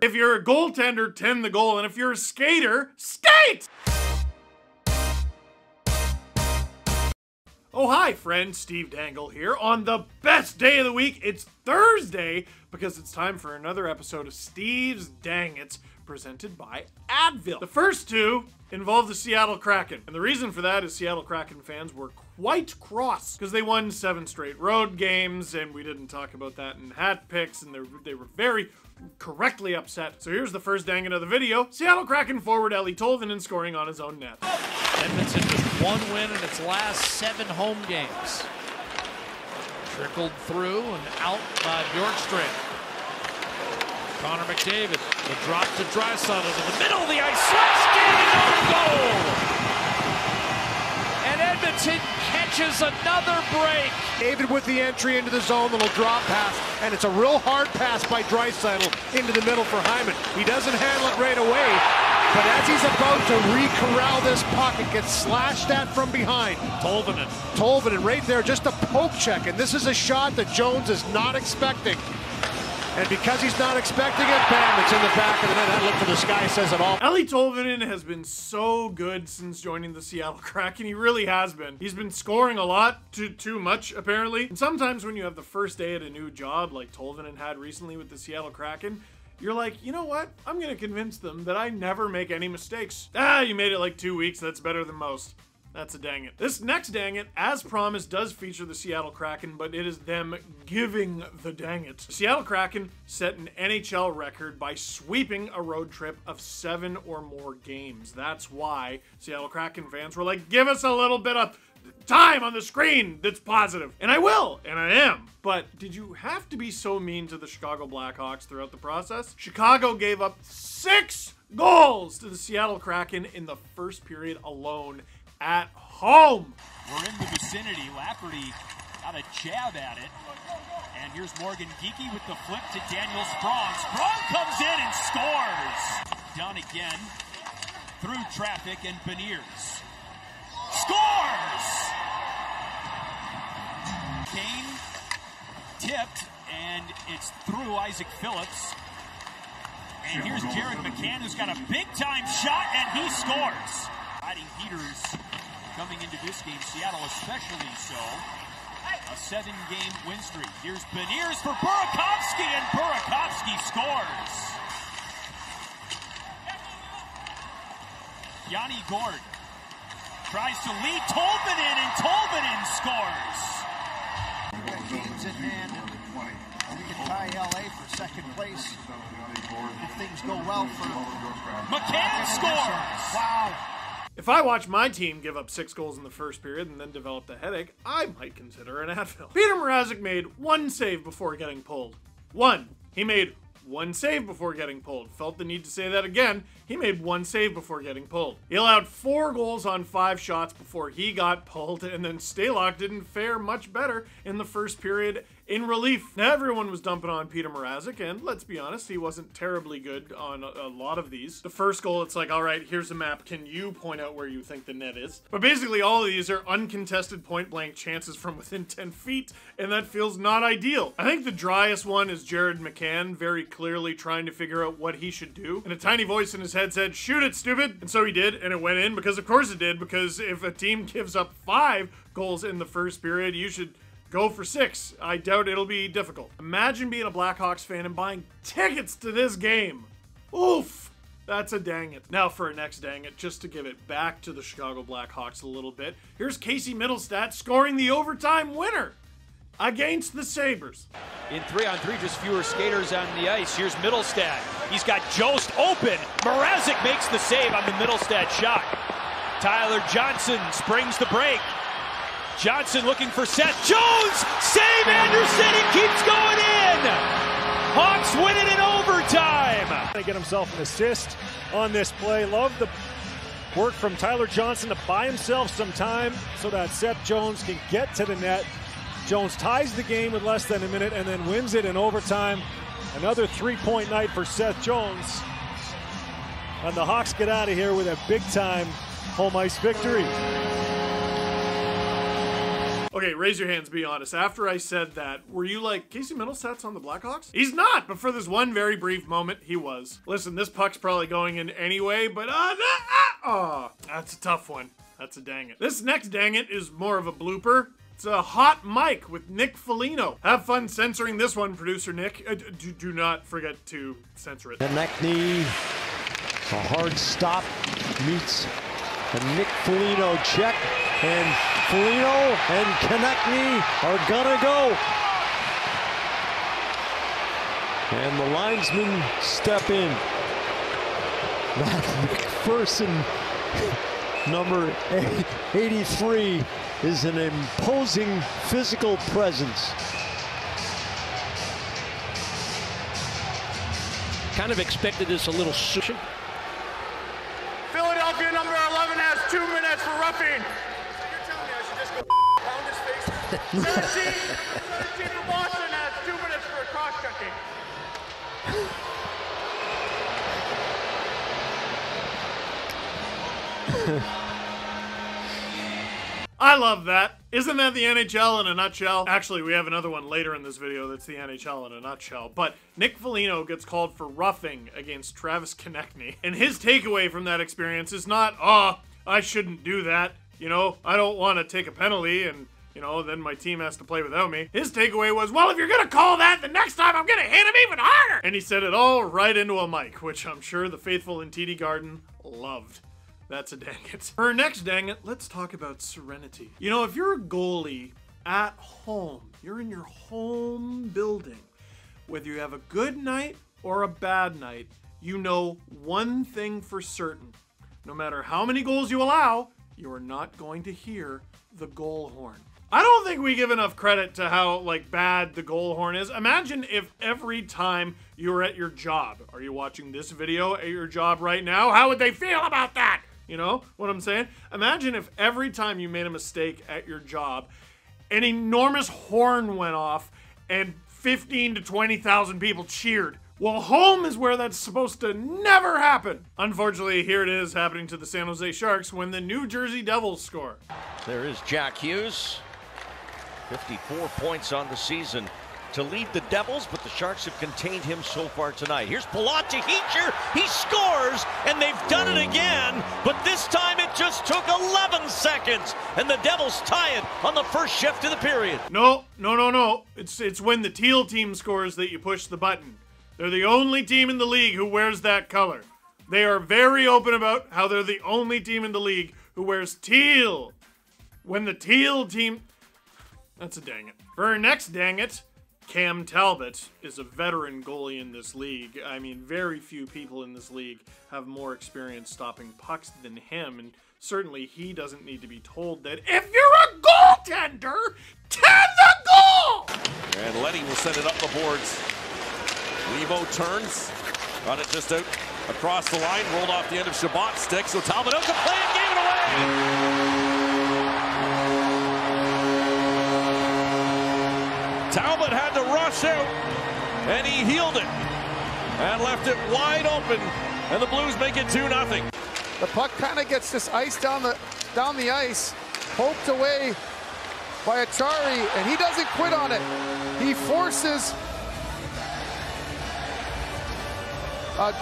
If you're a goaltender, tend the goal. And if you're a skater, skate! Oh, hi, friend. Steve Dangle here. On the best day of the week, it's Thursday, because it's time for another episode of Steve's Dang It's, presented by Advil. The first two involve the Seattle Kraken. And the reason for that is Seattle Kraken fans were quite cross because they won 7 straight road games, and we didn't talk about that in hat picks, and they were very correctly upset. So here's the first dang it of the video. Seattle Kraken forward Eeli Tolvanen scoring on his own net. Edmonton with 1 win in its last 7 home games. Trickled through and out by Bjorkstrand. Connor McDavid, the drop to Draisaitl to the middle of the ice, slashed in on goal! And Edmonton catches another break. David with the entry into the zone, little drop pass, and it's a real hard pass by Draisaitl into the middle for Hyman. He doesn't handle it right away, but as he's about to re-corral this puck, it gets slashed at from behind. Tolvanen right there, just a poke check, and this is a shot that Jones is not expecting. And because he's not expecting it, bam, it's in the back of the net. That look for the sky says it all. Eeli Tolvanen has been so good since joining the Seattle Kraken. He really has been. He's been scoring a lot, too much, apparently. And sometimes when you have the first day at a new job, like Tolvanen had recently with the Seattle Kraken, you're like, you know what? I'm going to convince them that I never make any mistakes. Ah, you made it like 2 weeks. That's better than most. That's a dang it. This next dang it, as promised, does feature the Seattle Kraken, but it is them giving the dang it. The Seattle Kraken set an NHL record by sweeping a road trip of 7 or more games. That's why Seattle Kraken fans were like, give us a little bit of time on the screen that's positive. And I will, and I am. But did you have to be so mean to the Chicago Blackhawks throughout the process? Chicago gave up 6 goals to the Seattle Kraken in the first period alone at home. We're in the vicinity. Lafferty got a jab at it. And here's Morgan Geekie with the flip to Daniel Sprong. Sprong comes in and scores. Down again through traffic, and Beniers scores! Kane tipped, and it's through Isaac Phillips. And here's Jared McCann, who's got a big-time shot, and he scores. Riding heaters coming into this game, Seattle especially so. A 7-game win streak. Here's Beniers for Burakovsky, and Burakovsky scores. Yanni Gourde tries to lead Tolvanen, and Tolvanen scores. Games in hand, and we can tie LA for second place if things go well for McCann scores. Wow. If I watch my team give up 6 goals in the first period and then develop a headache, I might consider an Advil. Peter Mrazek made 1 save before getting pulled. 1. He made 1 save before getting pulled. Felt the need to say that again. He made 1 save before getting pulled. He allowed 4 goals on 5 shots before he got pulled, and then Stalock didn't fare much better in the first period in relief. Now, everyone was dumping on Peter Mrazek, and let's be honest, he wasn't terribly good on a lot of these. The first goal, it's like, all right, here's a map. Can you point out where you think the net is? But basically, all of these are uncontested point-blank chances from within 10 feet, and that feels not ideal. I think the driest one is Jared McCann very clearly trying to figure out what he should do, and a tiny voice in his head said, shoot it, stupid! And so he did, and it went in, because of course it did, because if a team gives up 5 goals in the first period, you should go for 6. I doubt it'll be difficult. Imagine being a Blackhawks fan and buying tickets to this game. Oof. That's a dang it. Now for our next dang it, just to give it back to the Chicago Blackhawks a little bit, here's Casey Mittelstadt scoring the overtime winner against the Sabres. In 3-on-3, just fewer skaters on the ice. Here's Mittelstadt. He's got Jost open. Mrazek makes the save on the Mittelstadt shot. Tyler Johnson springs the break. Johnson looking for Seth Jones. Save Anderson. He keeps going in. Hawks win it in overtime. Going to get himself an assist on this play. Love the work from Tyler Johnson to buy himself some time so that Seth Jones can get to the net. Jones ties the game with less than a minute and then wins it in overtime. Another 3-point night for Seth Jones. And the Hawks get out of here with a big-time home ice victory. Okay, raise your hands, be honest. After I said that, were you like, Casey Mittelstadt's on the Blackhawks? He's not, but for this one very brief moment, he was. Listen, this puck's probably going in anyway, but that's a tough one. That's a dang it. This next dang it is more of a blooper. It's a hot mic with Nick Foligno. Have fun censoring this one, producer Nick. Do not forget to censor it. Konechny, a hard stop, meets a Nick Foligno check, and Foligno and Konechny are gonna go. And the linesmen step in. That McPherson, number 83, is an imposing physical presence. Kind of expected this a little sooner. Philadelphia number 11 has 2 minutes for roughing. You're telling me I should just go pound his face? 17 for Boston has 2 minutes for a cross-checking. I love that. Isn't that the NHL in a nutshell? Actually, we have another one later in this video that's the NHL in a nutshell. But Nick Foligno gets called for roughing against Travis Konechny. And his takeaway from that experience is not, oh, I shouldn't do that. You know, I don't want to take a penalty and, you know, then my team has to play without me. His takeaway was, well, if you're going to call that, the next time I'm going to hit him even harder. And he said it all right into a mic, which I'm sure the faithful in TD Garden loved. That's a dang it. For our next dang it, let's talk about serenity. You know, if you're a goalie at home, you're in your home building, whether you have a good night or a bad night, you know one thing for certain. No matter how many goals you allow, you are not going to hear the goal horn. I don't think we give enough credit to how, like, bad the goal horn is. Imagine if every time you were at your job, are you watching this video at your job right now? How would they feel about that? You know what I'm saying? Imagine if every time you made a mistake at your job, an enormous horn went off and 15 to 20,000 people cheered. Well, home is where that's supposed to never happen. Unfortunately, here it is happening to the San Jose Sharks when the New Jersey Devils score. There is Jack Hughes, 54 points on the season to lead the Devils, but the Sharks have contained him so far tonight. Here's Palat to Heacher. He scores, and they've done it again, but this time it just took 11 seconds, and the Devils tie it on the first shift of the period. No. It's when the teal team scores that you push the button. They're the only team in the league who wears that color. They are very open about how they're the only team in the league who wears teal. When the teal team... That's a dang it. For our next dang it, Cam Talbot is a veteran goalie in this league. I mean, very few people in this league have more experience stopping pucks than him, and certainly he doesn't need to be told that if you're a goaltender, tend the goal! And Letty will send it up the boards. Levo turns, got it just out across the line, rolled off the end of Shabbat's stick, so Talbot out to play and gave it away! Talbot had to rush out, and he healed it, and left it wide open, and the Blues make it 2-0. The puck kind of gets this ice down the ice, poked away by Achari, and he doesn't quit on it. He forces a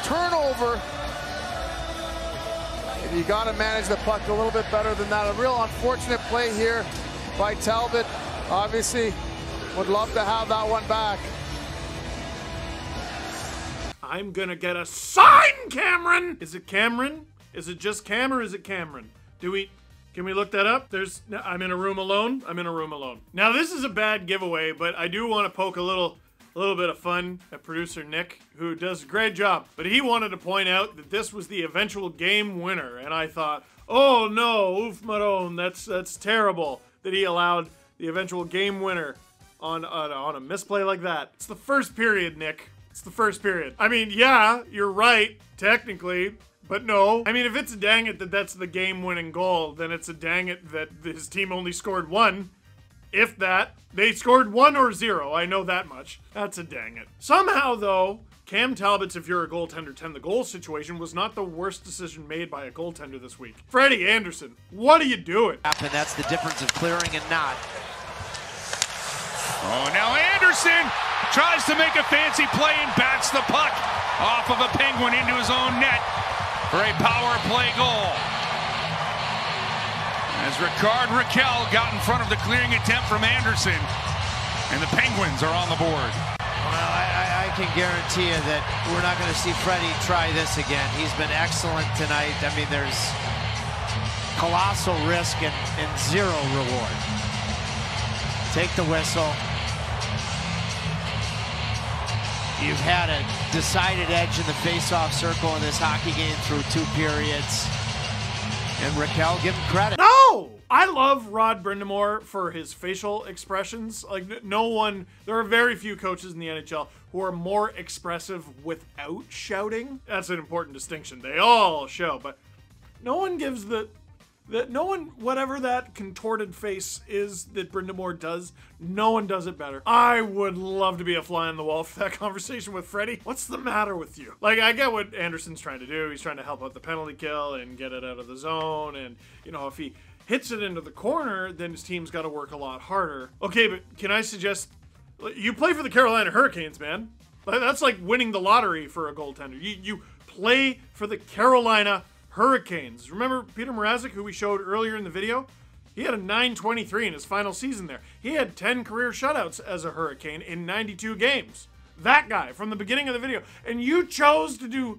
turnover. And you got to manage the puck a little bit better than that. A real unfortunate play here by Talbot. Obviously, would love to have that one back. I'm gonna get a sign, Cameron! Is it Cameron? Is it just Cam or is it Cameron? Can we look that up? I'm in a room alone. I'm in a room alone. Now this is a bad giveaway, but I do want to poke a little bit of fun at producer Nick, who does a great job. But he wanted to point out that this was the eventual game winner, and I thought, oh no, Uf Maron, that's terrible that he allowed the eventual game winner on a misplay like that. It's the first period, Nick. It's the first period. I mean, yeah, you're right, technically, but no. I mean, if it's a dang it that that's the game-winning goal, then it's a dang it that his team only scored one. if that. They scored 1 or 0, I know that much. That's a dang it. Somehow, though, Cam Talbot's "if you're a goaltender, 10 the goal" situation was not the worst decision made by a goaltender this week. Freddie Andersen, what are you doing? And that's the difference of clearing and not. Oh, now Andersen tries to make a fancy play and bats the puck off of a Penguin into his own net for a power play goal. As Rickard Rakell got in front of the clearing attempt from Andersen, and the Penguins are on the board. Well, I can guarantee you that we're not going to see Freddie try this again. He's been excellent tonight. I mean, there's colossal risk and zero reward. Take the whistle. You've had a decided edge in the face-off circle in this hockey game through 2 periods. And Rakell, give him credit. No! I love Rod Brind'Amour for his facial expressions. Like, there are very few coaches in the NHL who are more expressive without shouting. That's an important distinction. They all show, but no one gives whatever that contorted face is that Brind'Amour does, no one does it better. I would love to be a fly on the wall for that conversation with Freddie. What's the matter with you? Like, I get what Anderson's trying to do. He's trying to help out the penalty kill and get it out of the zone. And, you know, if he hits it into the corner, then his team's got to work a lot harder. Okay, but can I suggest, you play for the Carolina Hurricanes, man. That's like winning the lottery for a goaltender. You play for the Carolina Hurricanes. Remember Peter Mrazek, who we showed earlier in the video? He had a .923 in his final season there. He had 10 career shutouts as a Hurricane in 92 games. That guy from the beginning of the video. And you chose to do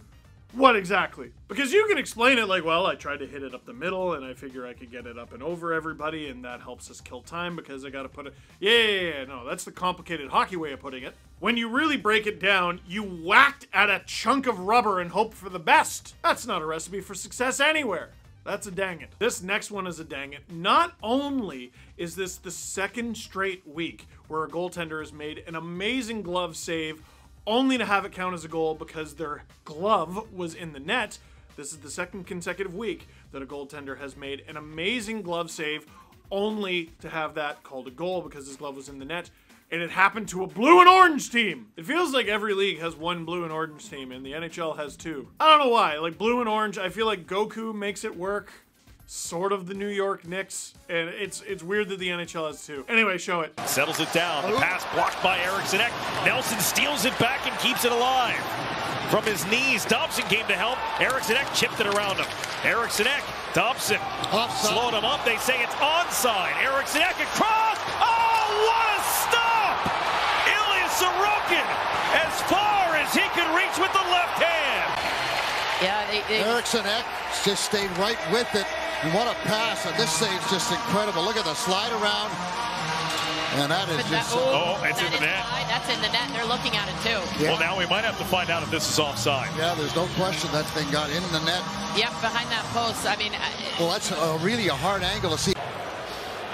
what exactly? Because you can explain it like, well, I tried to hit it up the middle and I figure I could get it up and over everybody and that helps us kill time because I got to put it... Yeah, no, that's the complicated hockey way of putting it. When you really break it down, you whacked at a chunk of rubber and hoped for the best. That's not a recipe for success anywhere. That's a dang it. This next one is a dang it. Not only is this the second straight week where a goaltender has made an amazing glove save only to have it count as a goal because their glove was in the net. This is the second consecutive week that a goaltender has made an amazing glove save only to have that called a goal because his glove was in the net. And it happened to a blue and orange team. It feels like every league has one blue and orange team, and the NHL has 2. I don't know why. Like, blue and orange, I feel like Goku makes it work. Sort of the New York Knicks, and it's weird that the NHL has 2. Anyway, show it. Settles it down. The pass blocked by Eriksson Ek. Nelson steals it back and keeps it alive. From his knees, Dobson came to help. Eriksson Ek chipped it around him. Eriksson Ek, Dobson slowed him up. They say it's onside. Eriksson Ek across. Oh, what a stop! Ilya Sorokin as far as he could reach with the left hand. Yeah, Eriksson Ek just stayed right with it. And what a pass, and this save's just incredible. Look at the slide around. And that is just... it's in the net. That's in the net. They're looking at it, too. Yeah. Well, now we might have to find out if this is offside. Yeah, there's no question that thing got in the net. Yep, behind that post. I mean... well, that's really a hard angle to see.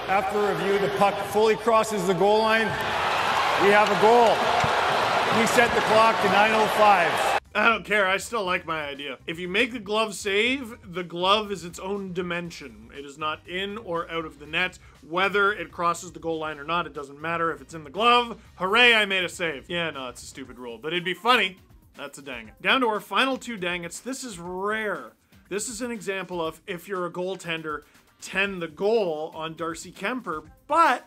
After review, the puck fully crosses the goal line. We have a goal. We set the clock to 9:05. I don't care. I still like my idea. If you make the glove save, the glove is its own dimension. It is not in or out of the net. Whether it crosses the goal line or not, it doesn't matter. If it's in the glove, hooray, I made a save. Yeah, no, it's a stupid rule, but it'd be funny. That's a dang it. Down to our final 2 dang it's. This is rare. This is an example of if you're a goaltender, 10 the goal on Darcy Kemper, but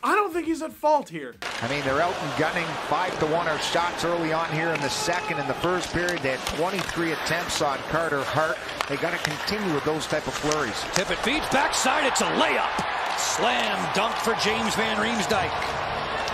I don't think he's at fault here. I mean, they're out and gunning 5-1 our shots early on here in the second. In the first period, they had 23 attempts on Carter Hart. They got to continue with those type of flurries. Tippett feeds backside. It's a layup. Slam dunk for James Van Riemsdyk.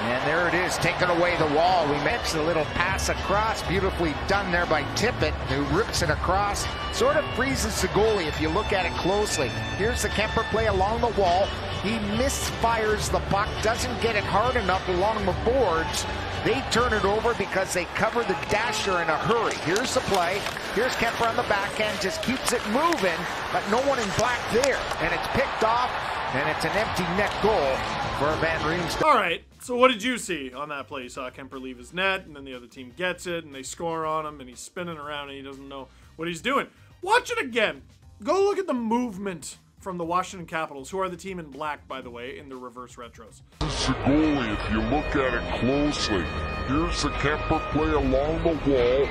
And there it is, taking away the wall. We mentioned a little pass across, beautifully done there by Tippett, who rips it across. Sort of freezes the goalie if you look at it closely. Here's the Kemper play along the wall. He misfires the puck, doesn't get it hard enough along the boards. They turn it over because they cover the dasher in a hurry. Here's the play. Here's Kemper on the backhand, just keeps it moving, but no one in black there. And it's picked off, and it's an empty net goal for Van Riemsdyk. All right, so what did you see on that play? You saw Kemper leave his net, and then the other team gets it, and they score on him, and he's spinning around, and he doesn't know what he's doing. Watch it again. Go look at the movement from the Washington Capitals, who are the team in black, by the way, in the reverse retros. This is the goalie, if you look at it closely. Here's the Kemper play along the wall.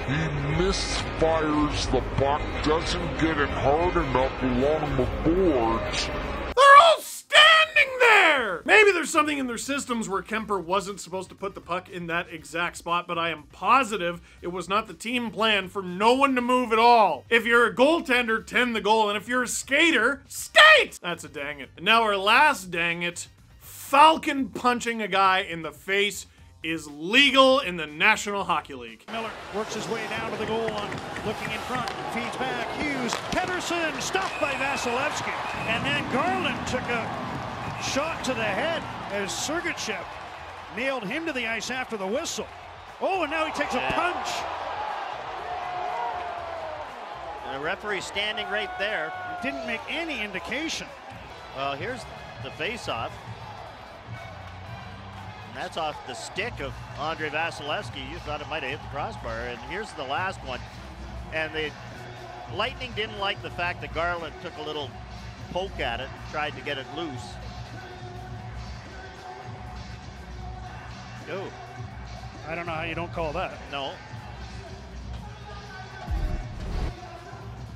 He misfires the puck, doesn't get it hard enough along the boards. They're all standing there! Maybe there's something in their systems where Kemper wasn't supposed to put the puck in that exact spot, but I am positive it was not the team plan for no one to move at all. If you're a goaltender, tend the goal, and if you're a skater, skate! That's a dang it. And now our last dang it, Falcon punching a guy in the face is legal in the National Hockey League. Miller works his way down to the goal line, looking in front, feeds back, Hughes, Pettersson, stopped by Vasilevsky, and then Garland took a shot to the head as Sergachev nailed him to the ice after the whistle. Oh, and now he takes a punch. And the referee standing right there. Didn't make any indication. Well, here's the face-off. That's off the stick of Andrei Vasilevsky. You thought it might have hit the crossbar. And here's the last one. And the Lightning didn't like the fact that Garland took a little poke at it, tried to get it loose. Oh. I don't know how you don't call that. No.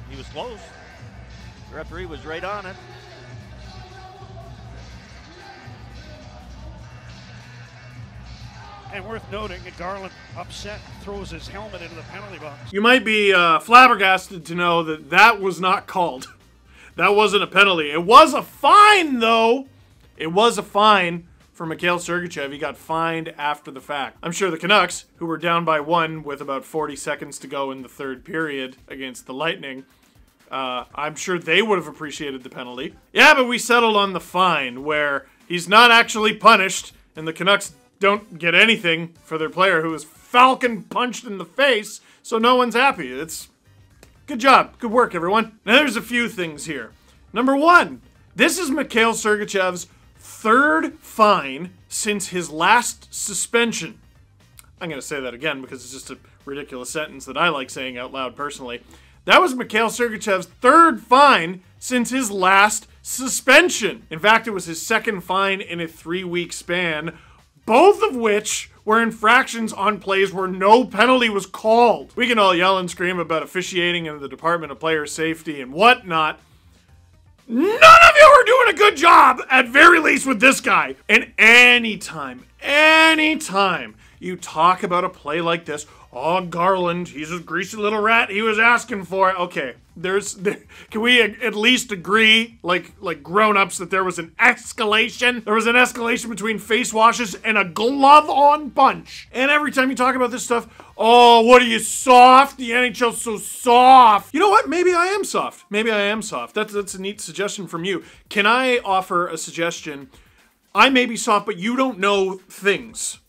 He was close. The referee was right on it. And worth noting that Garland, upset, throws his helmet into the penalty box. You might be flabbergasted to know that that was not called. That wasn't a penalty. It was a fine, though. It was a fine for Mikhail Sergachev. He got fined after the fact. I'm sure the Canucks, who were down by 1 with about 40 seconds to go in the third period against the Lightning, I'm sure they would have appreciated the penalty. Yeah, but we settled on the fine, where he's not actually punished, and the Canucks don't get anything for their player who was Falcon punched in the face, so no one's happy. It's good job. Good work, everyone. Now, there's a few things here. Number 1, this is Mikhail Sergachev's 3rd fine since his last suspension. I'm going to say that again because it's just a ridiculous sentence that I like saying out loud personally. That was Mikhail Sergachev's 3rd fine since his last suspension. In fact, it was his 2nd fine in a 3-week span, both of which were infractions on plays where no penalty was called. We can all yell and scream about officiating in the Department of Player Safety and whatnot. None of you are doing a good job, at very least with this guy. And anytime you talk about a play like this, oh, Garland, he's a greasy little rat, he was asking for it. Okay, can we at least agree, like grown-ups, that there was an escalation? There was an escalation between face washes and a glove-on punch. And every time you talk about this stuff, oh, what are you, soft? The NHL's so soft. You know what? Maybe I am soft. Maybe I am soft. That's a neat suggestion from you. Can I offer a suggestion? I may be soft, but you don't know things.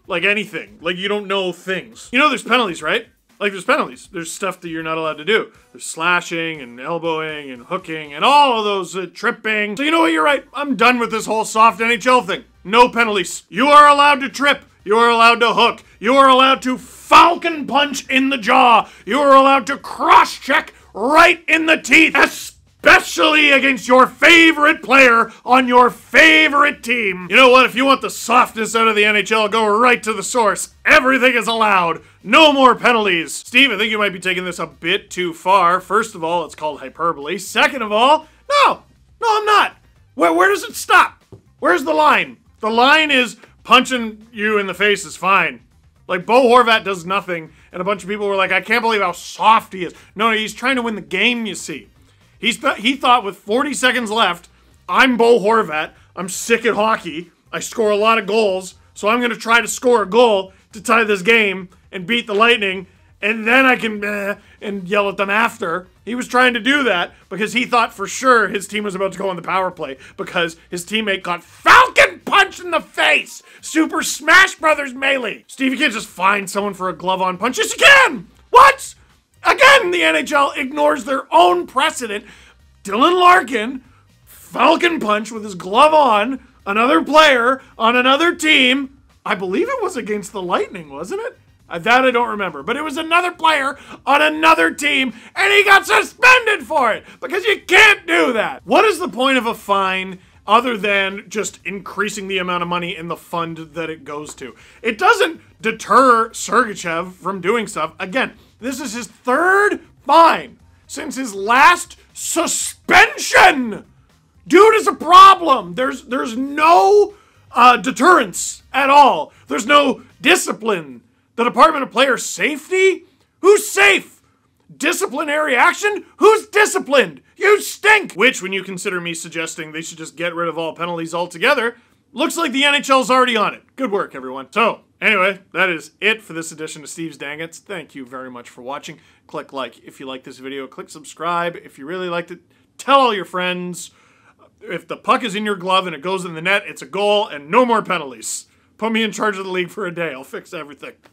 Like anything. Like you don't know things. You know there's penalties, right? Like there's penalties. There's stuff that you're not allowed to do. There's slashing and elbowing and hooking and all of those tripping. So you know what? You're right. I'm done with this whole soft NHL thing. No penalties. You are allowed to trip. You are allowed to hook. You are allowed to Falcon punch in the jaw. You are allowed to cross-check right in the teeth. Especially against your favorite player on your favorite team. You know what? If you want the softness out of the NHL, go right to the source. Everything is allowed. No more penalties. Steve, I think you might be taking this a bit too far. First of all, it's called hyperbole. Second of all, no, I'm not. Where does it stop? Where's the line? The line is punching you in the face is fine. Like, Bo Horvat does nothing, and a bunch of people were like, I can't believe how soft he is. No, he's trying to win the game, you see. He thought with 40 seconds left, I'm Bo Horvat, I'm sick at hockey, I score a lot of goals, so I'm going to try to score a goal to tie this game and beat the Lightning, and then I can and yell at them after. He was trying to do that because he thought for sure his team was about to go on the power play because his teammate got Falcon punched in the face! Super Smash Brothers Melee! Steve, you can't just find someone for a glove-on punch. Yes, you can! What? Again, the NHL ignores their own precedent. Dylan Larkin, Falcon punch with his glove on, another player on another team. I believe it was against the Lightning, wasn't it? That I don't remember. But it was another player on another team, and he got suspended for it because you can't do that. What is the point of a fine other than just increasing the amount of money in the fund that it goes to? It doesn't deter Sergachev from doing stuff. Again, this is his third fine since his last suspension. Dude is a problem. There's no deterrence at all. There's no discipline. The Department of Player Safety? Who's safe? Disciplinary action? Who's disciplined? You stink! Which, when you consider me suggesting they should just get rid of all penalties altogether, looks like the NHL's already on it. Good work, everyone. So, anyway, that is it for this edition of Steve's Dangits. Thank you very much for watching. Click like if you like this video. Click subscribe if you really liked it. Tell all your friends. If the puck is in your glove and it goes in the net, it's a goal and no more penalties. Put me in charge of the league for a day. I'll fix everything.